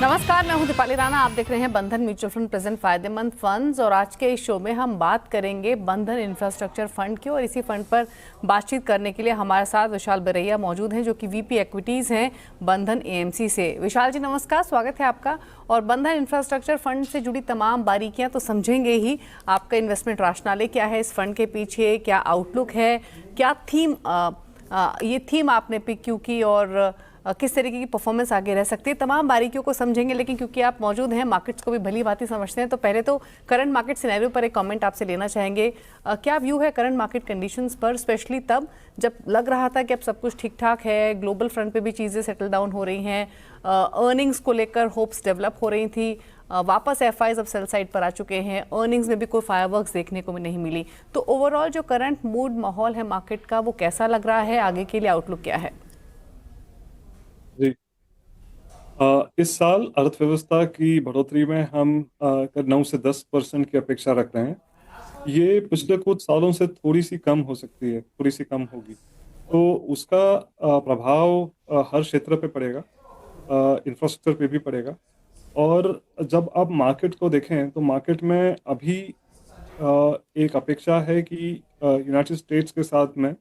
नमस्कार, मैं हूं दीपाली राणा। आप देख रहे हैं बंधन म्यूचुअल फंड प्रेजेंट फायदेमंद फंड्स और आज के इस शो में हम बात करेंगे बंधन इंफ्रास्ट्रक्चर फंड की। और इसी फंड पर बातचीत करने के लिए हमारे साथ विशाल बरैया मौजूद हैं, जो कि वीपी इक्विटीज़ हैं बंधन एएमसी से। विशाल जी नमस्कार, स्वागत है आपका। और बंधन इंफ्रास्ट्रक्चर फंड से जुड़ी तमाम बारीकियां तो समझेंगे ही। आपका इन्वेस्टमेंट राशनाले क्या है इस फंड के पीछे, क्या आउटलुक है, क्या थीम ये थीम आपने पिक क्यों की और किस तरीके की परफॉर्मेंस आगे रह सकती है, तमाम बारीकियों को समझेंगे। लेकिन क्योंकि आप मौजूद हैं, मार्केट्स को भी भली भांति समझते हैं, तो पहले तो करंट मार्केट सिनेरियो पर एक कमेंट आपसे लेना चाहेंगे। क्या व्यू है करंट मार्केट कंडीशंस पर, स्पेशली तब जब लग रहा था कि अब सब कुछ ठीक ठाक है, ग्लोबल फ्रंट पे भी चीज़ें सेटल डाउन हो रही हैं, अर्निंग्स को लेकर होप्स डेवलप हो रही थी, वापस एफआईज अब सेल साइड पर आ चुके हैं, अर्निंग्स में भी कोई फायरवर्क्स देखने को नहीं मिली। तो ओवरऑल जो करंट मूड माहौल है मार्केट का, वो कैसा लग रहा है, आगे के लिए आउटलुक क्या है? जी। इस साल अर्थव्यवस्था की बढ़ोतरी में हम 9 से 10% की अपेक्षा रख रहे हैं। ये पिछले कुछ सालों से थोड़ी सी कम हो सकती है, थोड़ी सी कम होगी। तो उसका प्रभाव हर क्षेत्र पे पड़ेगा, इंफ्रास्ट्रक्चर पे भी पड़ेगा। और जब आप मार्केट को देखें तो मार्केट में अभी एक अपेक्षा है कि यूनाइटेड स्टेट्स के साथ में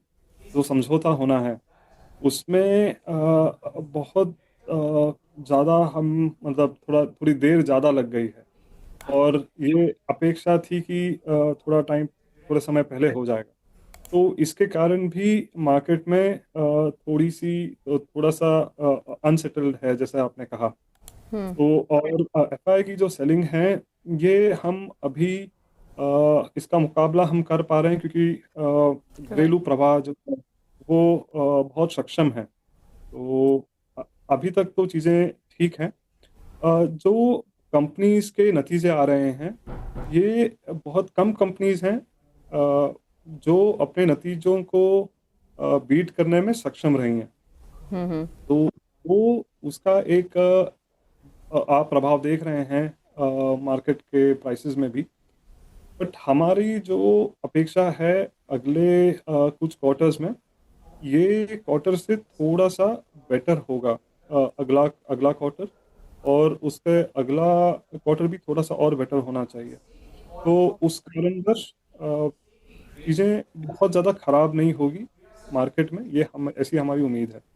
जो समझौता होना है उसमें बहुत ज़्यादा हम मतलब थोड़ी देर ज़्यादा लग गई है। और ये अपेक्षा थी कि थोड़े समय पहले हो जाएगा। तो इसके कारण भी मार्केट में थोड़ा सा अनसेटल्ड है, जैसे आपने कहा। तो और एफआई की जो सेलिंग है, ये हम अभी इसका मुकाबला हम कर पा रहे हैं क्योंकि घरेलू प्रवाह जो है वो बहुत सक्षम है। तो अभी तक तो चीज़ें ठीक हैं। जो कंपनीज के नतीजे आ रहे हैं, ये बहुत कम कंपनीज हैं जो अपने नतीजों को बीट करने में सक्षम रही हैं। तो वो उसका एक आप प्रभाव देख रहे हैं मार्केट के प्राइसेस में भी। बट हमारी जो अपेक्षा है अगले कुछ क्वार्टर्स में, ये क्वार्टर से थोड़ा सा बेटर होगा। अगला अगला क्वार्टर और उससे अगला क्वार्टर भी थोड़ा सा और बेटर होना चाहिए। तो उस कारणवश चीज़ें बहुत ज़्यादा खराब नहीं होगी मार्केट में, ये हम ऐसी हमारी उम्मीद है।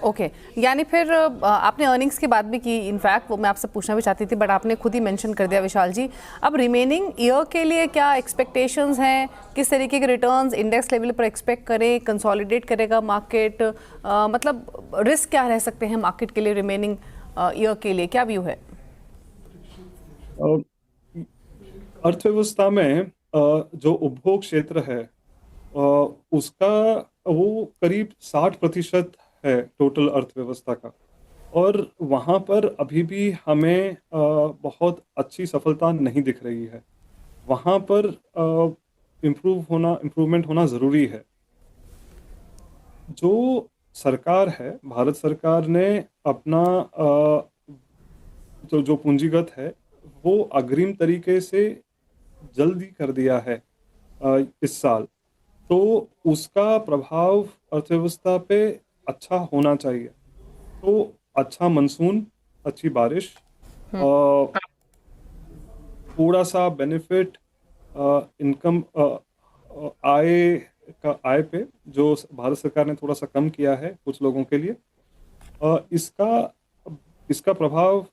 ओके यानी फिर आपने अर्निंग्स की बात भी की, इनफैक्ट वो मैं आपसे पूछना भी चाहती थी, बट आपने खुद ही मेंशन कर दिया विशाल जी। अब रिमेनिंग ईयर के लिए क्या एक्सपेक्टेशंस हैं, किस तरीके के रिटर्न्स इंडेक्स लेवल पर एक्सपेक्ट करें, कंसोलिडेट करेगा मार्केट, मतलब रिस्क क्या रह सकते हैं मार्केट के लिए रिमेनिंग ईयर के लिए, क्या व्यू है? अ, अर्थव्यवस्था में जो उपभोग क्षेत्र है उसका वो करीब 60% है टोटल अर्थव्यवस्था का। और वहाँ पर अभी भी हमें बहुत अच्छी सफलता नहीं दिख रही है। वहाँ पर इम्प्रूवमेंट होना ज़रूरी है। जो सरकार है, भारत सरकार ने अपना जो जो पूंजीगत है वो अग्रिम तरीके से जल्दी कर दिया है इस साल। तो उसका प्रभाव अर्थव्यवस्था पे अच्छा होना चाहिए। तो अच्छा मानसून, अच्छी बारिश, थोड़ा सा बेनिफिट इनकम आय आय पे जो भारत सरकार ने थोड़ा सा कम किया है कुछ लोगों के लिए, इसका इसका प्रभाव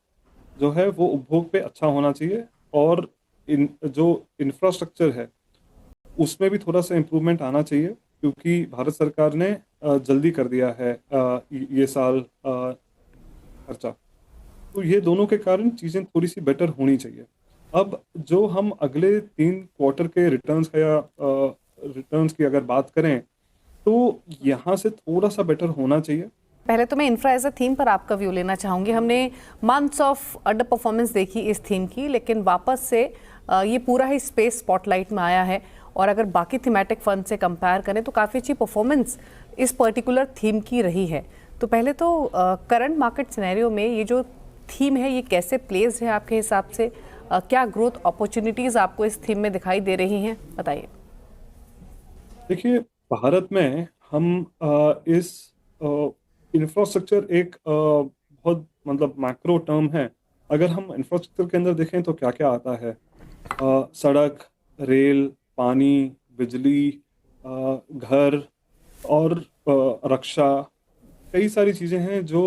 जो है वो उपभोग पे अच्छा होना चाहिए। और जो इंफ्रास्ट्रक्चर है उसमें भी थोड़ा सा इम्प्रूवमेंट आना चाहिए, क्योंकि भारत सरकार ने जल्दी कर दिया है ये साल खर्चा। तो ये दोनों के कारण चीज़ें थोड़ी सी बेटर होनी चाहिए। अब जो हम अगले 3 क्वार्टर के रिटर्न्स का या रिटर्न्स की अगर बात करें, तो यहाँ से थोड़ा सा बेटर होना चाहिए। पहले तो मैं इंफ्रा एज अ थीम पर आपका व्यू लेना चाहूँगी। हमने मंथ्स ऑफ अंडर परफॉर्मेंस देखी इस थीम की, लेकिन वापस से ये पूरा ही स्पेस स्पॉटलाइट में आया है। और अगर बाकी थीमेटिक फंड से कंपेयर करें तो काफ़ी अच्छी परफॉर्मेंस इस पर्टिकुलर थीम की रही है। तो पहले तो करंट मार्केट सिनेरियो में ये जो थीम है ये कैसे प्लेस है आपके हिसाब से? क्या ग्रोथ अपॉर्चुनिटीज़ आपको इस थीम में दिखाई दे रही हैं, बताइए। देखिए, भारत में हम इस इंफ्रास्ट्रक्चर एक बहुत मतलब मैक्रो टर्म है, अगर हम इंफ्रास्ट्रक्चर के अंदर देखें तो क्या क्या आता है। सड़क, रेल, पानी, बिजली, घर और रक्षा, कई सारी चीज़ें हैं जो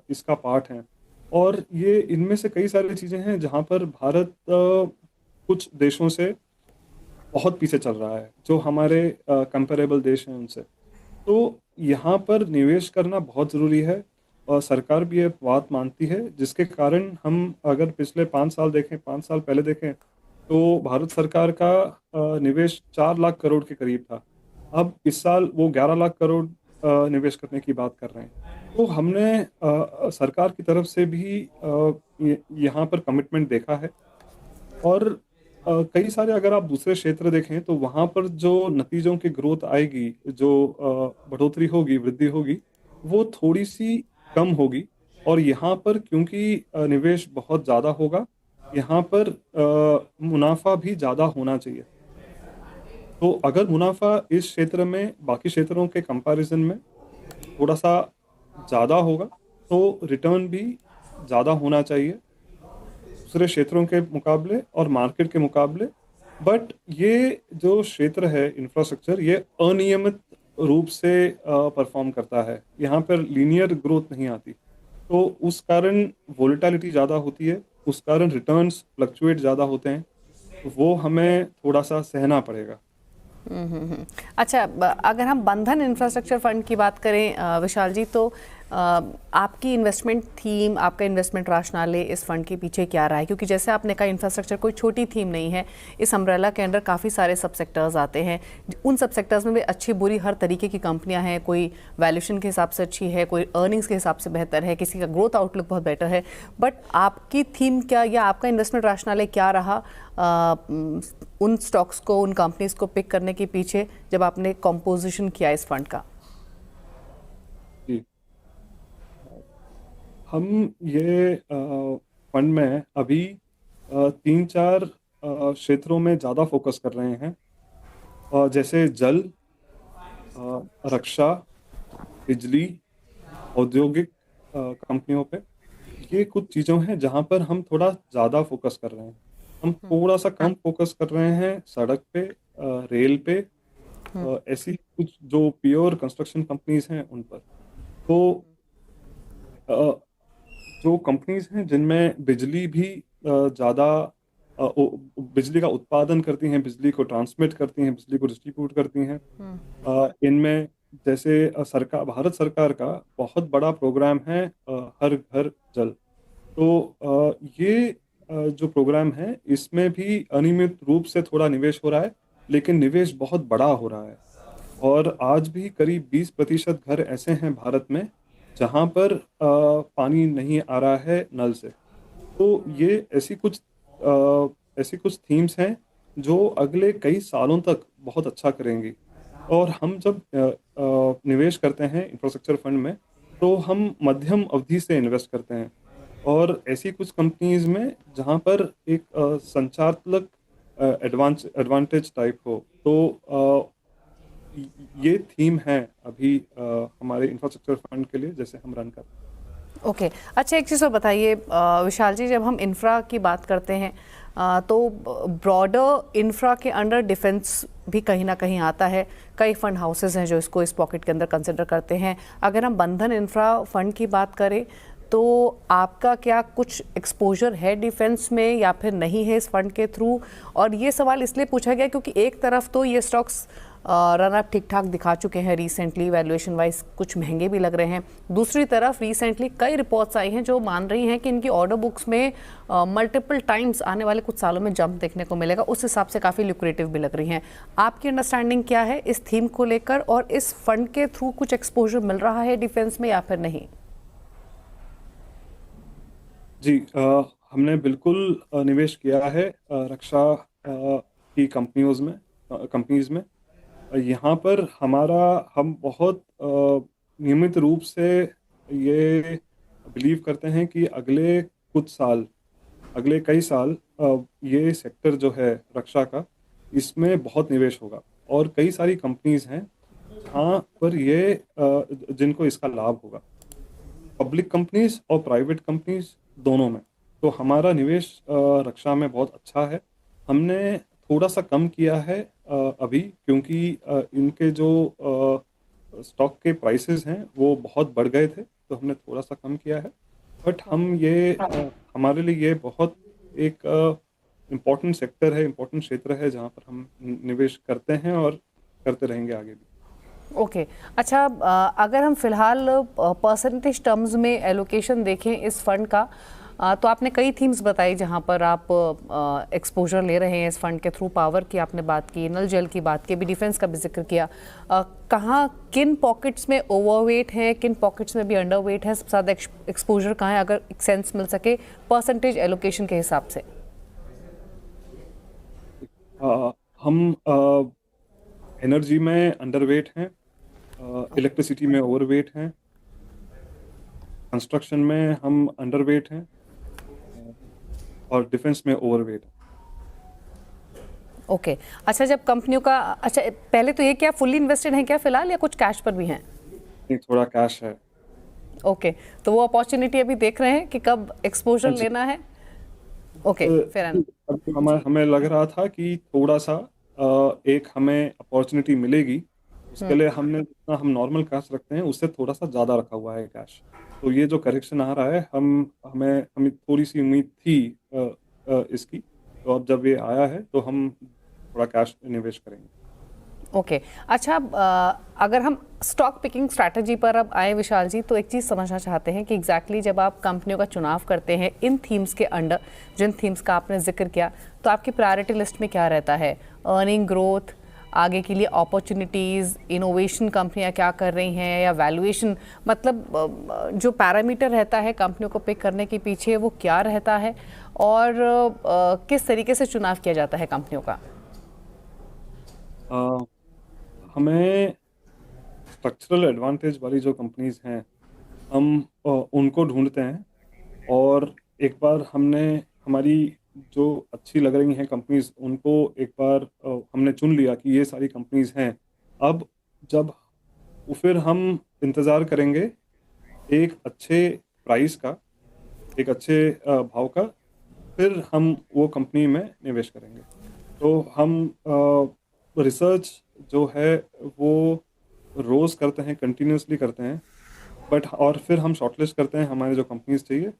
इसका पार्ट हैं। और ये इनमें से कई सारी चीज़ें हैं जहाँ पर भारत कुछ देशों से बहुत पीछे चल रहा है, जो हमारे कंपेरेबल देश हैं उनसे। तो यहाँ पर निवेश करना बहुत ज़रूरी है और सरकार भी ये बात मानती है, जिसके कारण हम अगर पिछले 5 साल देखें, 5 साल पहले देखें, तो भारत सरकार का निवेश 4 लाख करोड़ के करीब था। अब इस साल वो 11 लाख करोड़ निवेश करने की बात कर रहे हैं। तो हमने सरकार की तरफ से भी यहाँ पर कमिटमेंट देखा है। और कई सारे अगर आप दूसरे क्षेत्र देखें तो वहाँ पर जो नतीजों की ग्रोथ आएगी, जो बढ़ोतरी होगी, वृद्धि होगी, वो थोड़ी सी कम होगी। और यहाँ पर क्योंकि निवेश बहुत ज़्यादा होगा, यहाँ पर मुनाफा भी ज़्यादा होना चाहिए। तो अगर मुनाफा इस क्षेत्र में बाकी क्षेत्रों के कंपैरिजन में थोड़ा सा ज़्यादा होगा, तो रिटर्न भी ज़्यादा होना चाहिए दूसरे क्षेत्रों के मुकाबले और मार्केट के मुकाबले। बट ये जो क्षेत्र है इंफ्रास्ट्रक्चर, ये अनियमित रूप से परफॉर्म करता है, यहाँ पर लीनियर ग्रोथ नहीं आती। तो उस कारण वोलेटिलिटी ज़्यादा होती है, उस कारण रिटर्न्स फ्लक्चुएट ज़्यादा होते हैं, तो वो हमें थोड़ा सा सहना पड़ेगा। अच्छा, अगर हम बंधन इंफ्रास्ट्रक्चर फंड की बात करें विशाल जी, तो आपकी इन्वेस्टमेंट थीम, आपका इन्वेस्टमेंट राशनाले इस फंड के पीछे क्या रहा है? क्योंकि जैसे आपने कहा, इंफ्रास्ट्रक्चर कोई छोटी थीम नहीं है। इस अम्ब्रेला के अंडर काफ़ी सारे सब सेक्टर्स आते हैं। उन सब सेक्टर्स में भी अच्छी बुरी हर तरीके की कंपनियां हैं। कोई वैल्यूएशन के हिसाब से अच्छी है, कोई अर्निंग्स के हिसाब से बेहतर है, किसी का ग्रोथ आउटलुक बहुत बेटर है। बट आपकी थीम क्या, या आपका इन्वेस्टमेंट राशनाले क्या रहा उन स्टॉक्स को, उन कंपनीज को पिक करने के पीछे, जब आपने कॉम्पोजिशन किया इस फंड का? जी, हम ये फंड में अभी 3-4 क्षेत्रों में ज़्यादा फोकस कर रहे हैं। जैसे जल, रक्षा, बिजली, औद्योगिक कंपनियों पे। ये कुछ चीज़ों हैं जहाँ पर हम थोड़ा ज़्यादा फोकस कर रहे हैं। हम थोड़ा सा कम फोकस कर रहे हैं सड़क पे, रेल पे, ऐसी कुछ जो प्योर कंस्ट्रक्शन कंपनीज हैं उन पर। तो अ, जो कंपनीज हैं जिनमें बिजली भी ज़्यादा बिजली का उत्पादन करती हैं, बिजली को ट्रांसमिट करती हैं, बिजली को डिस्ट्रीब्यूट करती हैं, इनमें जैसे सरकार, भारत सरकार का बहुत बड़ा प्रोग्राम है हर घर जल। तो ये जो प्रोग्राम है, इसमें भी अनियमित रूप से थोड़ा निवेश हो रहा है, लेकिन निवेश बहुत बड़ा हो रहा है। और आज भी करीब 20% घर ऐसे हैं भारत में जहाँ पर पानी नहीं आ रहा है नल से। तो ये ऐसी कुछ थीम्स हैं जो अगले कई सालों तक बहुत अच्छा करेंगी। और हम जब निवेश करते हैं इंफ्रास्ट्रक्चर फंड में, तो हम मध्यम अवधि से इन्वेस्ट करते हैं। और ऐसी कुछ कंपनीज में जहाँ पर एक संचालक एडवांटेज टाइप हो। तो ये थीम है अभी हमारे इंफ्रास्ट्रक्चर फंड के लिए, जैसे हम रन कर रहे हैं। ओके, अच्छा, एक चीज़ और बताइए विशाल जी, जब हम इंफ्रा की बात करते हैं तो ब्रॉडर इंफ्रा के अंडर डिफेंस भी कहीं ना कहीं आता है। कई फंड हाउसेज हैं जो इसको इस पॉकेट के अंदर कंसिडर करते हैं। अगर हम बंधन इंफ्रा फंड की बात करें, तो आपका क्या कुछ एक्सपोजर है डिफेंस में, या फिर नहीं है इस फंड के थ्रू? और ये सवाल इसलिए पूछा गया क्योंकि एक तरफ तो ये स्टॉक्स रन अप ठीक ठाक दिखा चुके हैं रिसेंटली, वैल्यूएशन वाइज कुछ महंगे भी लग रहे हैं। दूसरी तरफ रिसेंटली कई रिपोर्ट्स आई हैं जो मान रही हैं कि इनकी ऑर्डर बुक्स में मल्टीपल टाइम्स आने वाले कुछ सालों में जंप देखने को मिलेगा। उस हिसाब से काफ़ी ल्यूक्रेटिव भी लग रही हैं। आपकी अंडरस्टैंडिंग क्या है इस थीम को लेकर, और इस फंड के थ्रू कुछ एक्सपोजर मिल रहा है डिफेंस में या फिर नहीं? जी, हमने बिल्कुल निवेश किया है रक्षा की कंपनीज में। यहाँ पर हम बहुत नियमित रूप से ये बिलीव करते हैं कि अगले कई साल ये सेक्टर जो है रक्षा का, इसमें बहुत निवेश होगा। और कई सारी कंपनीज हैं जहाँ पर जिनको इसका लाभ होगा। पब्लिक कंपनीज और प्राइवेट कंपनीज दोनों में। तो हमारा निवेश रक्षा में बहुत अच्छा है। हमने थोड़ा सा कम किया है अभी, क्योंकि इनके जो स्टॉक के प्राइसेस हैं वो बहुत बढ़ गए थे, तो हमने थोड़ा सा कम किया है। बट हम ये हमारे लिए ये बहुत एक इम्पोर्टेंट सेक्टर है, इम्पोर्टेंट क्षेत्र है जहाँ पर हम निवेश करते हैं और करते रहेंगे आगे भी। ओके। अच्छा, अगर हम फिलहाल परसेंटेज टर्म्स में एलोकेशन देखें इस फंड का, तो आपने कई थीम्स बताई जहां पर आप एक्सपोजर ले रहे हैं इस फंड के थ्रू। पावर की आपने बात की, नल जल की बात की, भी डिफेंस का भी जिक्र किया। कहाँ किन पॉकेट्स में ओवरवेट है, किन पॉकेट्स में भी अंडरवेट है, सबसे ज़्यादा एक्सपोजर कहाँ है, अगर एक सेंस मिल सके परसेंटेज एलोकेशन के हिसाब से। हम एनर्जी में अंडरवेट हैं, इलेक्ट्रिसिटी में ओवरवेट हैं, कंस्ट्रक्शन में हम अंडरवेट हैं, और डिफेंस में ओवरवेट है। ओके। अच्छा, जब कंपनियों का, अच्छा पहले तो ये क्या फुल्ली इन्वेस्टेड है क्या फिलहाल, या कुछ कैश पर भी हैं? नहीं, थोड़ा कैश है। ओके, तो वो अपॉर्चुनिटी अभी देख रहे हैं कि कब एक्सपोजर जी। लेना है। Okay, fair enough. अभी हमें लग रहा था कि थोड़ा सा एक हमें अपॉर्चुनिटी मिलेगी, उसके लिए हमने जितना हम नॉर्मल कैश रखते हैं उससे थोड़ा सा ज़्यादा रखा हुआ है कैश। तो ये जो करेक्शन आ रहा है, हमें थोड़ी सी उम्मीद थी इसकी। तो अब जब ये आया है तो हम थोड़ा कैश निवेश करेंगे। ओके। अच्छा, अगर हम स्टॉक पिकिंग स्ट्रैटेजी पर अब आए विशाल जी, तो एक चीज़ समझना चाहते हैं कि एग्जैक्टली जब आप कंपनियों का चुनाव करते हैं इन थीम्स के अंडर, जिन थीम्स का आपने जिक्र किया, तो आपकी प्रायोरिटी लिस्ट में क्या रहता है? अर्निंग ग्रोथ, आगे के लिए अपॉर्चुनिटीज़, इनोवेशन कंपनियां क्या कर रही हैं, या वैल्यूएशन, मतलब जो पैरामीटर रहता है कंपनियों को पिक करने के पीछे वो क्या रहता है, और किस तरीके से चुनाव किया जाता है कंपनियों का? अ, हमें स्ट्रक्चरल एडवांटेज वाली जो कंपनीज हैं, हम उनको ढूंढते हैं। और एक बार हमारी जो अच्छी लग रही हैं कंपनीज, उनको एक बार हमने चुन लिया कि ये सारी कंपनीज हैं। अब जब फिर हम इंतज़ार करेंगे एक अच्छे प्राइस का, एक अच्छे भाव का, फिर हम वो कंपनी में निवेश करेंगे। तो हम रिसर्च जो है वो रोज़ करते हैं, कंटिन्यूअसली करते हैं। बट और फिर हम शॉर्टलिस्ट करते हैं हमारे जो कंपनीज चाहिए,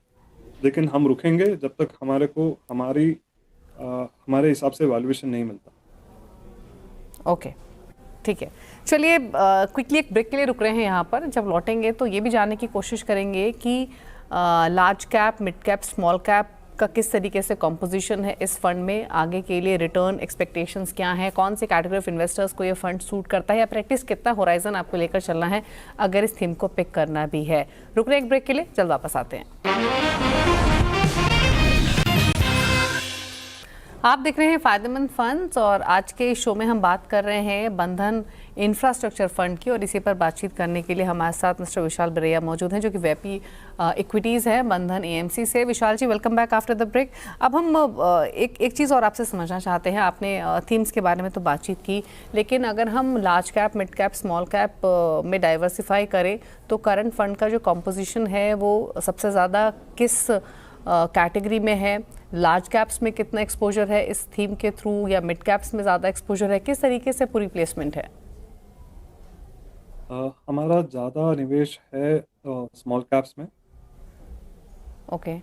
लेकिन हम रुकेंगे जब तक हमारे हिसाब से वैल्यूएशन नहीं मिलता। ओके, ठीक है। चलिए, क्विकली एक ब्रेक के लिए रुक रहे हैं यहाँ पर। जब लौटेंगे तो ये भी जानने की कोशिश करेंगे कि large cap, mid cap, small cap का किस तरीके से कॉम्पोजिशन है इस फंड में, आगे के लिए रिटर्न एक्सपेक्टेशंस क्या हैं, कौन से कैटेगरी ऑफ इन्वेस्टर्स को ये फंड सूट करता है, या प्रैक्टिस कितना होराइजन आपको लेकर चलना है अगर इस थीम को पिक करना भी है। रुक रहे हैं एक ब्रेक के लिए, जल्द वापस आते हैं। आप देख रहे हैं फायदेमंद फंड्स, और आज के शो में हम बात कर रहे हैं बंधन इंफ्रास्ट्रक्चर फंड की, और इसी पर बातचीत करने के लिए हमारे साथ मिस्टर विशाल बरैया मौजूद हैं, जो कि वीपी इक्विटीज़ है बंधन एएमसी से। Vishal ji, welcome back after the break. अब हम एक चीज़ और आपसे समझना चाहते हैं। आपने थीम्स के बारे में तो बातचीत की, लेकिन अगर हम large cap, mid cap, small cap में डाइवर्सिफाई करें, तो करंट फंड का जो कॉम्पोजिशन है वो सबसे ज़्यादा किस कैटेगरी में है? लार्ज कैप्स में कितना एक्सपोजर है इस थीम के थ्रू, या मिड कैप्स में ज़्यादा एक्सपोजर है? किस तरीके से पूरी प्लेसमेंट है? हमारा ज़्यादा निवेश है स्मॉल कैप्स में। ओके।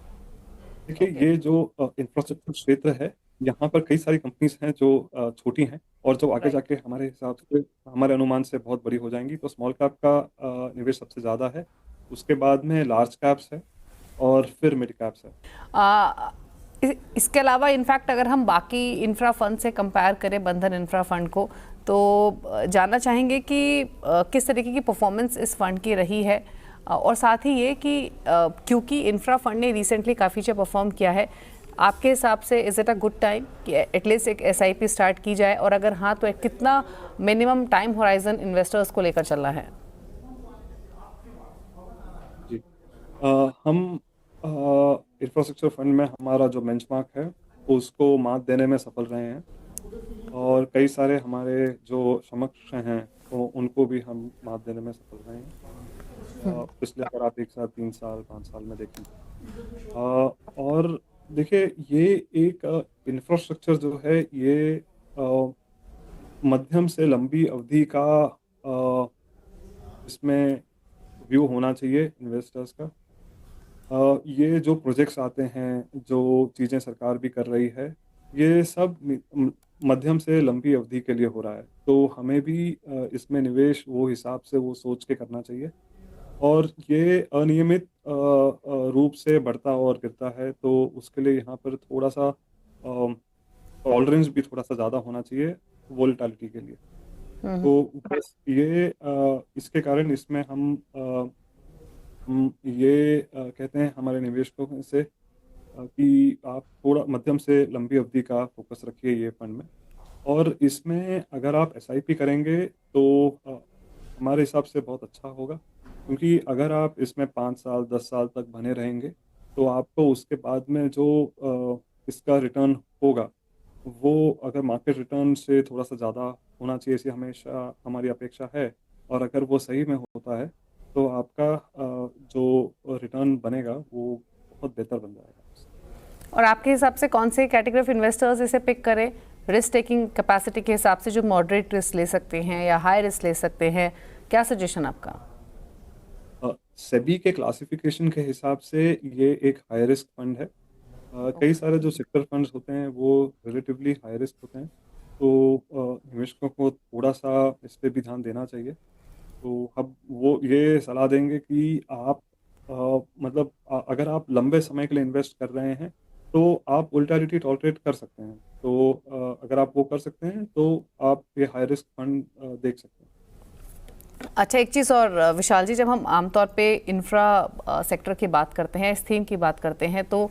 देखिए, ओके। ये जो इंफ्रास्ट्रक्चर क्षेत्र है, यहाँ पर कई सारी कंपनीज हैं जो छोटी हैं, और जो आगे राइट। जाके हमारे हिसाब से, हमारे अनुमान से बहुत बड़ी हो जाएंगी। तो स्मॉल कैप का निवेश सबसे ज़्यादा है, उसके बाद में लार्ज कैप्स है, और फिर मिड कैप्स है। इसके अलावा इनफैक्ट अगर हम बाकी इंफ्रा फंड से कंपेयर करें बंधन इंफ्रा फंड को, तो जानना चाहेंगे कि किस तरीके की परफॉर्मेंस इस फंड की रही है, और साथ ही ये कि क्योंकि इंफ्रा फंड ने रिसेंटली काफ़ी अच्छा परफॉर्म किया है, आपके हिसाब से is it a good time कि एटलीस्ट एक एसआईपी स्टार्ट की जाए, और अगर हाँ तो कितना मिनिमम टाइम होराइजन इन्वेस्टर्स को लेकर चलना है? जी। हम इंफ्रास्ट्रक्चर फंड में हमारा जो बेंचमार्क है उसको मात देने में सफल रहे हैं, और कई सारे हमारे जो समकक्ष हैं तो उनको भी हम मात देने में सफल रहे हैं। पिछले अगर आप 1 साल 3 साल 5 साल में देखें। और देखिए ये एक इंफ्रास्ट्रक्चर जो है ये मध्यम से लंबी अवधि का इसमें व्यू होना चाहिए इन्वेस्टर्स का। ये जो प्रोजेक्ट्स आते हैं, जो चीज़ें सरकार भी कर रही है, ये सब मध्यम से लंबी अवधि के लिए हो रहा है। तो हमें भी इसमें निवेश वो हिसाब से वो सोच के करना चाहिए। और ये अनियमित रूप से बढ़ता और गिरता है, तो उसके लिए यहाँ पर थोड़ा-सा टॉलरेंस भी थोड़ा-सा ज़्यादा होना चाहिए वोलेटिलिटी के लिए। हम्म। तो बस ये इसके कारण इसमें हम ये कहते हैं हमारे निवेशकों से कि आप थोड़ा मध्यम से लंबी अवधि का फ़ोकस रखिए ये फंड में। और इसमें अगर आप एसआईपी करेंगे तो हमारे हिसाब से बहुत अच्छा होगा, क्योंकि अगर आप इसमें 5 साल 10 साल तक बने रहेंगे, तो आपको उसके बाद में जो इसका रिटर्न होगा, वो अगर मार्केट रिटर्न से थोड़ा-सा ज़्यादा होना चाहिए, ऐसी हमेशा हमारी अपेक्षा है। और अगर वो सही में होता है, तो आपका जो रिटर्न बनेगा, वो बहुत बेहतर बन जाएगा। और आपके हिसाब से कौन से कैटेगरी ऑफ इन्वेस्टर्स इसे पिक करें? रिस्क टेकिंग कैपेसिटी के हिसाब से जो मॉडरेट रिस्क ले सकते हैं या हाई रिस्क ले सकते हैं, क्या सजेशन आपका? सेबी के क्लासिफिकेशन के हिसाब से ये एक हाई रिस्क फंड है। कई सारे जो सेक्टर फंड्स होते हैं वो रिलेटिवली हाई रिस्क होते हैं, तो निवेशकों को थोड़ा-सा इस पे भी ध्यान देना चाहिए। तो अब वो ये सलाह देंगे कि आप मतलब अगर आप लंबे समय के लिए इन्वेस्ट कर रहे हैं, तो आप वोलेटिलिटी टॉलरेट कर सकते हैं। तो अगर आप वो कर सकते हैं, तो आप ये हाई रिस्क फंड देख सकते हैं। अच्छा, एक चीज़ और विशाल जी, जब हम आमतौर पे इंफ्रा सेक्टर की बात करते हैं, इस थीम की बात करते हैं, तो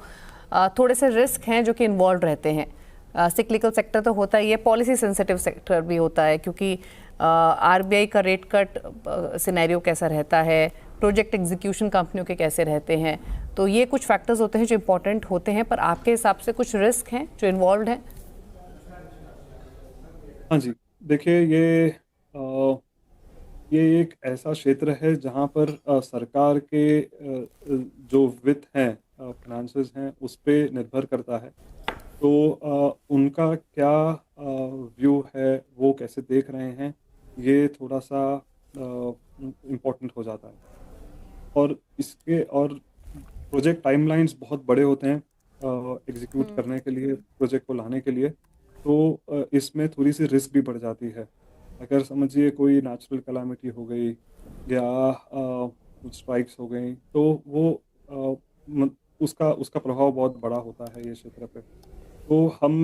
थोड़े से रिस्क हैं जो कि इन्वॉल्व रहते हैं। सिक्लिकल सेक्टर तो होता ही है, पॉलिसी सेंसिटिव सेक्टर भी होता है, क्योंकि आरबीआई का रेट कट सिनेरियो कैसा रहता है, प्रोजेक्ट एग्जीक्यूशन कंपनियों के कैसे रहते हैं, तो ये कुछ फैक्टर्स होते हैं जो इम्पोर्टेंट होते हैं। पर आपके हिसाब से कुछ रिस्क हैं जो इन्वॉल्व हैं? हाँ जी, देखिए ये एक ऐसा क्षेत्र है जहाँ पर सरकार के जो वित्त हैं, फाइनेंसेस हैं, उस पे निर्भर करता है। तो उनका क्या व्यू है, वो कैसे देख रहे हैं, ये थोड़ा-सा इम्पोर्टेंट हो जाता है। और प्रोजेक्ट टाइमलाइन्स बहुत बड़े होते हैं एग्ज़ीक्यूट करने के लिए, प्रोजेक्ट को लाने के लिए। तो इसमें थोड़ी-सी रिस्क भी बढ़ जाती है। अगर समझिए कोई नेचुरल कैलामिटी हो गई या कुछ स्ट्राइक्स हो गई, तो वो म उसका उसका प्रभाव बहुत बड़ा होता है ये क्षेत्र पे। तो हम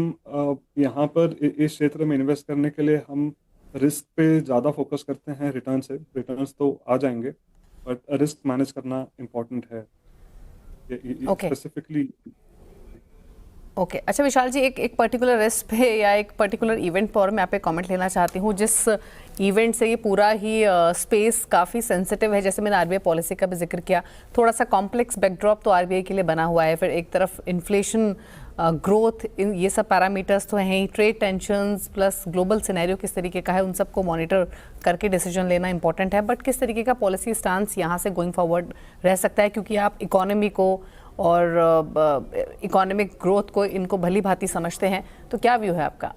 यहाँ पर इस क्षेत्र में इन्वेस्ट करने के लिए हम रिस्क पे ज़्यादा फ़ोकस करते हैं रिटर्न से। रिटर्न्स तो आ जाएँगे, बट रिस्क मैनेज करना इम्पोर्टेंट है। ये ओके। स्पेसिफिकली। ओके, अच्छा विशाल जी, एक एक पर्टिकुलर रिस्क पे या एक पर्टिकुलर इवेंट पर मैं आप पे कमेंट लेना चाहती हूँ, जिस इवेंट से ये पूरा ही स्पेस काफ़ी सेंसिटिव है। जैसे मैंने आरबीआई पॉलिसी का भी जिक्र किया, थोड़ा सा कॉम्प्लेक्स बैकड्रॉप तो आरबीआई के लिए बना हुआ है। फिर एक तरफ इन्फ्लेशन, ग्रोथ, इन ये सब पैरामीटर्स तो हैं ही, trade tensions plus global scenario किस तरीके का है, उन सबको मॉनिटर करके डिसीजन लेना इंपॉर्टेंट है। बट किस तरीके का पॉलिसी स्टांस यहाँ से गोइंग फॉरवर्ड रह सकता है, क्योंकि आप इकोनॉमी को और इकोनॉमिक ग्रोथ को इनको भली भांति समझते हैं, तो क्या व्यू है आपका?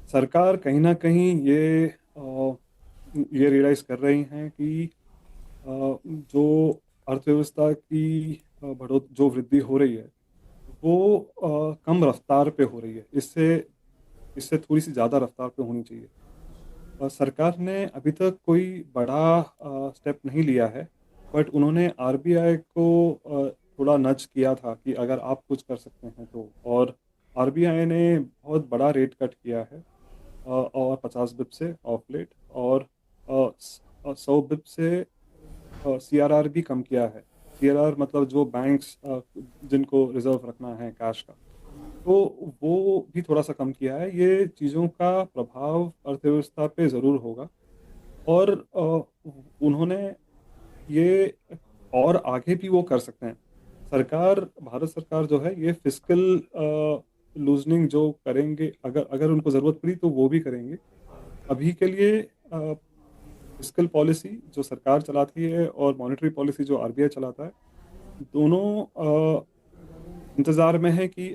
सरकार कहीं न कहीं ये रियलाइज़ कर रही हैं कि जो अर्थव्यवस्था की जो वृद्धि हो रही है, वो कम रफ्तार पे हो रही है। इससे इससे थोड़ी-सी ज़्यादा रफ्तार पे होनी चाहिए। सरकार ने अभी तक कोई बड़ा स्टेप नहीं लिया है, बट उन्होंने आरबीआई को थोड़ा नड्ज किया था कि अगर आप कुछ कर सकते हैं तो। और आरबीआई ने बहुत बड़ा रेट कट किया है और 50 बिप से ऑफ लेट, और 100 बिप से सीआरआर भी कम किया है। सीआरआर मतलब जो बैंक्स जिनको रिज़र्व रखना है कैश का, तो वो भी थोड़ा-सा कम किया है। ये चीज़ों का प्रभाव अर्थव्यवस्था पे ज़रूर होगा। और उन्होंने ये और आगे भी वो कर सकते हैं। भारत सरकार जो है ये फिस्कल लूज़निंग जो करेंगे, अगर अगर उनको ज़रूरत पड़ी तो वो भी करेंगे। अभी के लिए फिस्कल पॉलिसी जो सरकार चलाती है और मॉनेटरी पॉलिसी जो आरबीआई चलाता है, दोनों इंतज़ार में है कि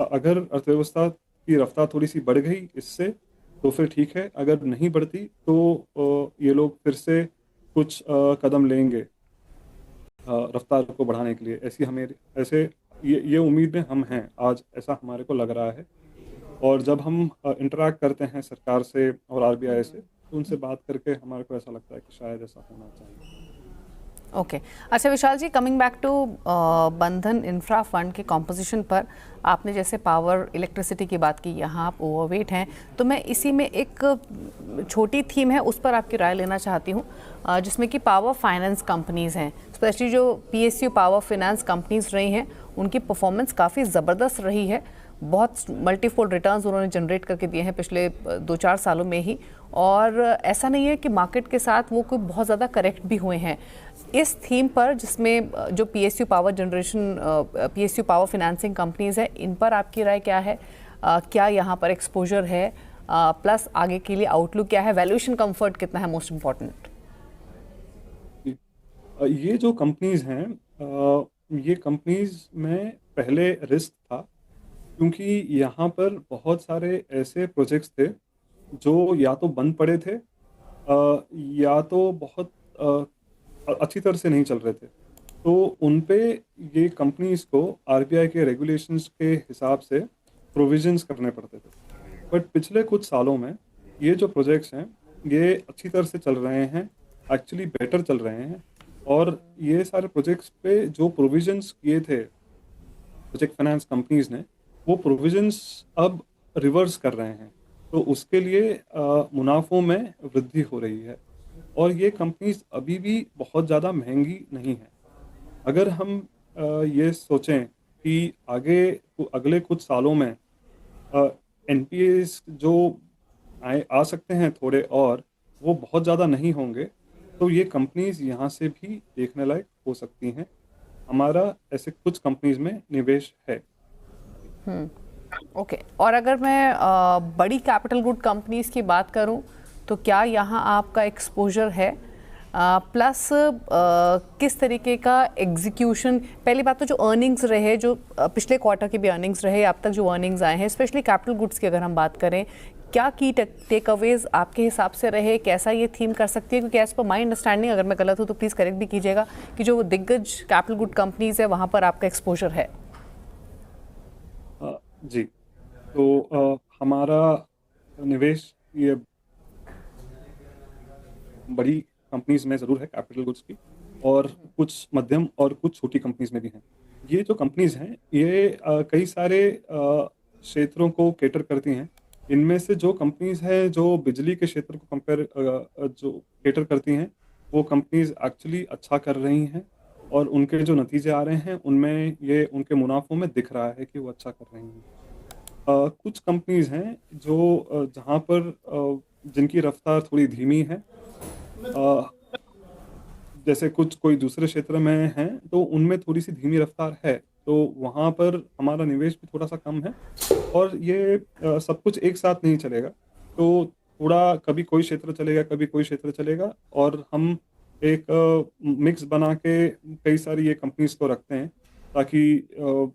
अगर अर्थव्यवस्था की रफ्तार थोड़ी-सी बढ़ गई इससे, तो फिर ठीक है, अगर नहीं बढ़ती तो ये लोग फिर से कुछ कदम लेंगे रफ्तार को बढ़ाने के लिए। ऐसी हमें ऐसे ये उम्मीद में हम हैं, आज ऐसा हमारे को लग रहा है। और जब हम इंटरैक्ट करते हैं सरकार से और आरबीआई से, तो उनसे बात करके हमारे को ऐसा लगता है कि शायद ऐसा होना चाहिए। ओके अच्छा विशाल जी, कमिंग बैक टू बंधन इंफ्रा फंड के कॉम्पोजिशन पर, आपने जैसे पावर इलेक्ट्रिसिटी की बात की, यहाँ आप ओवरवेट हैं, तो मैं इसी में एक छोटी थीम है उस पर आपकी राय लेना चाहती हूँ, जिसमें कि पावर फाइनेंस कंपनीज़ हैं, स्पेशली जो पीएसयू पावर फाइनेंस कंपनीज रही हैं, उनकी परफॉर्मेंस काफ़ी ज़बरदस्त रही है। बहुत मल्टीफोल्ड रिटर्न्स उन्होंने जनरेट करके दिए हैं पिछले 2-4 सालों में ही, और ऐसा नहीं है कि मार्केट के साथ वो कोई बहुत ज़्यादा करेक्ट भी हुए हैं। इस थीम पर, जिसमें जो PSU power generation, PSU power financing companies है, इन पर आपकी राय क्या है? क्या यहाँ पर एक्सपोजर है? प्लस आगे के लिए आउटलुक क्या है? वैल्यूएशन कंफर्ट कितना है मोस्ट इम्पॉर्टेंट? ये जो कंपनीज हैं, ये कंपनीज में पहले रिस्क था, क्योंकि यहाँ पर बहुत सारे ऐसे प्रोजेक्ट्स थे जो या तो बंद पड़े थे, या तो बहुत अच्छी तरह से नहीं चल रहे थे। तो उन पे ये कंपनीज को आरबीआई के रेगुलेशंस के हिसाब से प्रोविजंस करने पड़ते थे। बट पिछले कुछ सालों में ये जो प्रोजेक्ट्स हैं, ये अच्छी तरह से चल रहे हैं, एक्चुअली बेटर चल रहे हैं। और ये सारे प्रोजेक्ट्स पे जो प्रोविजंस किए थे प्रोजेक्ट फाइनेंस कंपनीज ने, वो प्रोविजंस अब रिवर्स कर रहे हैं। तो उसके लिए मुनाफों में वृद्धि हो रही है, और ये कंपनीज अभी भी बहुत ज़्यादा महंगी नहीं है। अगर हम ये सोचें कि अगले कुछ सालों में एनपीएस जो आ सकते हैं थोड़े, और वो बहुत ज़्यादा नहीं होंगे, तो ये कंपनीज यहाँ से भी देखने लायक हो सकती हैं। हमारा ऐसे कुछ कंपनीज में निवेश है। ओके और अगर मैं बड़ी कैपिटल गुड कंपनीज की बात करूं, तो क्या यहाँ आपका एक्सपोजर है? प्लस किस तरीके का एग्जीक्यूशन, पहली बात तो जो अर्निंग्स रहे, जो पिछले क्वार्टर के भी अर्निंग्स रहे, अब तक जो अर्निंग्स आए हैं, स्पेशली कैपिटल गुड्स की अगर हम बात करें, क्या की टेक अवेज आपके हिसाब से रहे? कैसा ये थीम कर सकती है? क्योंकि एज पर माई अंडरस्टैंडिंग, अगर मैं गलत हूँ तो प्लीज़ करेक्ट भी कीजिएगा, कि जो दिग्गज कैपिटल गुड कंपनीज है वहाँ पर आपका एक्सपोजर है। जी, तो हमारा निवेश ये बड़ी कंपनीज में ज़रूर है, कैपिटल गुड्स की, और कुछ मध्यम और कुछ छोटी कंपनीज में भी हैं। ये जो कंपनीज हैं, ये कई सारे क्षेत्रों को कैटर करती हैं। इनमें से जो कंपनीज हैं जो बिजली के क्षेत्र को जो कैटर करती हैं, वो कंपनीज एक्चुअली अच्छा कर रही हैं, और उनके जो नतीजे आ रहे हैं उनमें ये उनके मुनाफों में दिख रहा है कि वो अच्छा कर रही हैं। कुछ कंपनीज हैं जो जहाँ पर जिनकी रफ्तार थोड़ी धीमी है, अ, जैसे कोई दूसरे क्षेत्र में हैं, तो उनमें थोड़ी-सी धीमी रफ्तार है, तो वहाँ पर हमारा निवेश भी थोड़ा-सा कम है। और ये सब कुछ एक साथ नहीं चलेगा, तो थोड़ा कभी कोई क्षेत्र चलेगा, कभी कोई क्षेत्र चलेगा, और हम एक मिक्स बना के कई सारी ये कंपनीज़ को रखते हैं, ताकि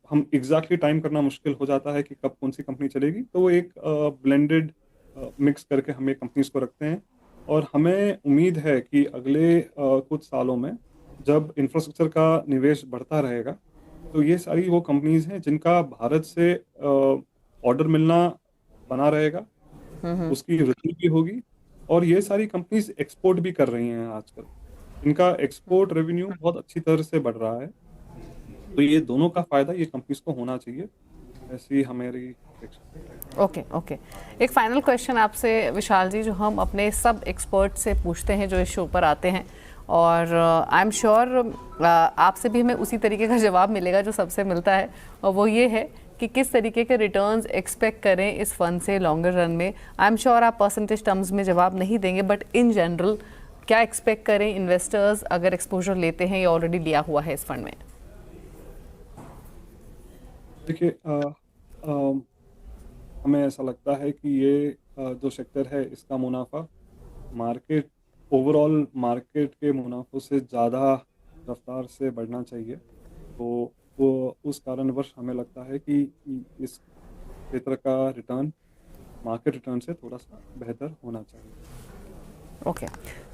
हम एग्ज़ैक्टली टाइम करना मुश्किल हो जाता है कि कब कौन-सी कंपनी चलेगी, तो वो एक ब्लेंडेड मिक्स करके हम ये कंपनीज़ को रखते हैं। और हमें उम्मीद है कि अगले कुछ सालों में जब इंफ्रास्ट्रक्चर का निवेश बढ़ता रहेगा, तो ये सारी वो कंपनीज़ हैं जिनका भारत से ऑर्डर मिलना बना रहेगा, उसकी वृद्धि भी होगी, और ये सारी कंपनीज़ एक्सपोर्ट भी कर रही हैं आजकल। इनका एक्सपोर्ट रेवेन्यू बहुत अच्छी तरह से बढ़ रहा है, तो ये दोनों का फ़ायदा ये कंपनीज़ को होना चाहिए, ऐसी हमारी अपेक्षा। ओके ओके एक फाइनल क्वेश्चन आपसे विशाल जी, जो हम अपने सब एक्सपर्ट से पूछते हैं जो इस शो पर आते हैं, और आई एम श्योर आपसे भी हमें उसी तरीके का जवाब मिलेगा जो सबसे मिलता है, और वो ये है कि किस तरीके के रिटर्न्स एक्सपेक्ट करें इस फंड से लॉन्गर रन में। आई एम श्योर आप परसेंटेज टर्म्स में जवाब नहीं देंगे, बट इन जनरल क्या एक्सपेक्ट करें इन्वेस्टर्स अगर एक्सपोजर लेते हैं या ऑलरेडी लिया हुआ है इस फंड में? देखिए, हमें ऐसा लगता है कि ये जो सेक्टर है, इसका मुनाफा मार्केट ओवरऑल मार्केट के मुनाफों से ज़्यादा रफ्तार से बढ़ना चाहिए। तो वो उस कारणवश हमें लगता है कि इस क्षेत्र का रिटर्न मार्केट रिटर्न से थोड़ा सा बेहतर होना चाहिए। ओके,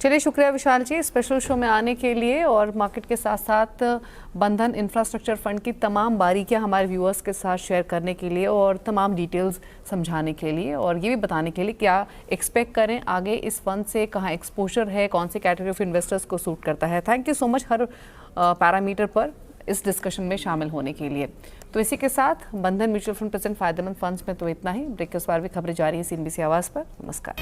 चलिए शुक्रिया विशाल जी स्पेशल शो में आने के लिए और मार्केट के साथ साथ बंधन इंफ्रास्ट्रक्चर फंड की तमाम बारीकियां हमारे व्यूअर्स के साथ शेयर करने के लिए और तमाम डिटेल्स समझाने के लिए और ये भी बताने के लिए क्या एक्सपेक्ट करें आगे इस फंड से, कहाँ एक्सपोजर है, कौन से कैटेगरी ऑफ इन्वेस्टर्स को सूट करता है। Thank you so much her parameter पर इस डिस्कशन में शामिल होने के लिए। तो इसी के साथ बंधन म्यूचुअल फंड प्रेजेंट फायदेमंद फंड्स में तो इतना ही। ब्रेक के बाद भी खबरें जारी है CNBC आवाज़ पर। नमस्कार।